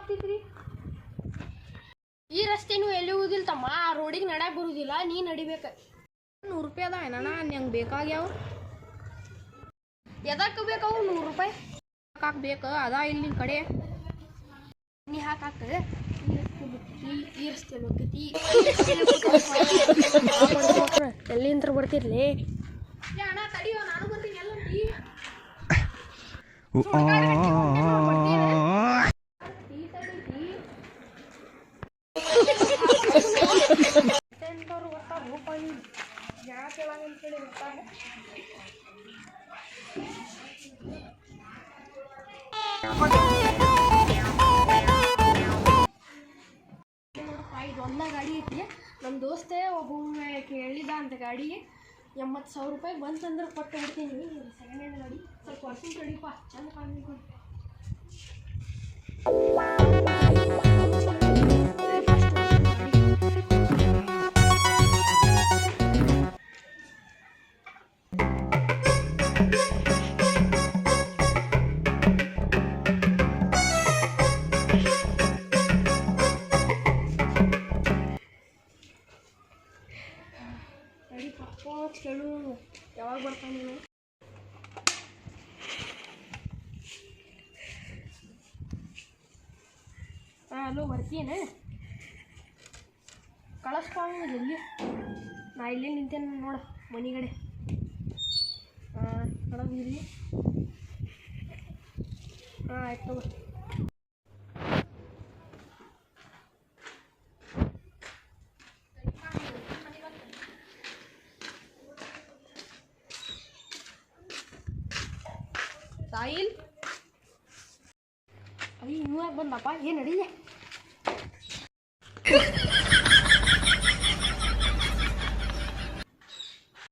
ಆಗ್ತೈತ್ರಿ ಈ ರಸ್ತೆನೂ ಎಲ್ಲಿ ಹೋಗುದಿಲ್ಲ ತಮ್ಮ ಆ ರೋಡಿಗೆ ನಡ್ಯಾಕ್ ಬರುದಿಲ್ಲ ನೀ ನಡಿಬೇಕು 100 ರೂಪಾಯಿ ಅದ ಏನಣ್ಣ ನಂಗೆ ಬೇಕಾಗ್ಯಾವ ಎದಕ್ಕೆ ಬೇಕಾವು 100 ರೂಪಾಯಿ ಹಾಕ್ಬೇಕು ಅದ ಇಲ್ಲಿ ನಿನ್ನ ಕಡೆ ನೀ ಹಾಕಾಕ್ತದೆ ಈ ರಸ್ತೆ ಹೋಗ್ತೈತಿ ಎಲ್ಲಿಂದ ಬರ್ತಿರ್ಲಿ ಅಣ್ಣ ತಡಿಯೋ ನಾನು ಬರ್ತೀನಿ ಎಲ್ಲ ಇದೊಂದ ಗಾಡಿ ಐತಿ ನಮ್ಮ ದೋಸ್ತೆ ಒಬ್ಬ ಕೇಳಿದ ಅಂತ ಗಾಡಿ 80,000 ರೂಪಾಯಿ ಬಂತಂದ್ರೆ ಕೊಟ್ಟು ಬಿಡ್ತೀನಿ ಸೆಕೆಂಡ್ ಹ್ಯಾಂಡ್ ಗಾಡಿ ಸ್ವಲ್ಪ ವರ್ಷನ್ ಕಡಿಪ ಚಂದ ಕಾಣಬೇಕು ಕೇಳು ಯಾವಾಗ ಬರ್ತಾನೆ ನೀವು ಹಲೋ ಬರ್ತೀಯೇನೆ ಕಳಿಸ್ಪ ಎಲ್ಲಿ ನಾ ಇಲ್ಲಿ ನಿಂತೇನೆ ನೋಡು ಮನೆಗಡೆ ಕಡದು ಇಲ್ಲಿ ಆಯ್ತು ಸಾಯಿಲ್ ಅಯ್ಯ ಇವಾಗ ಬಂದಪ್ಪ ಏನು ನಡೀಲೆ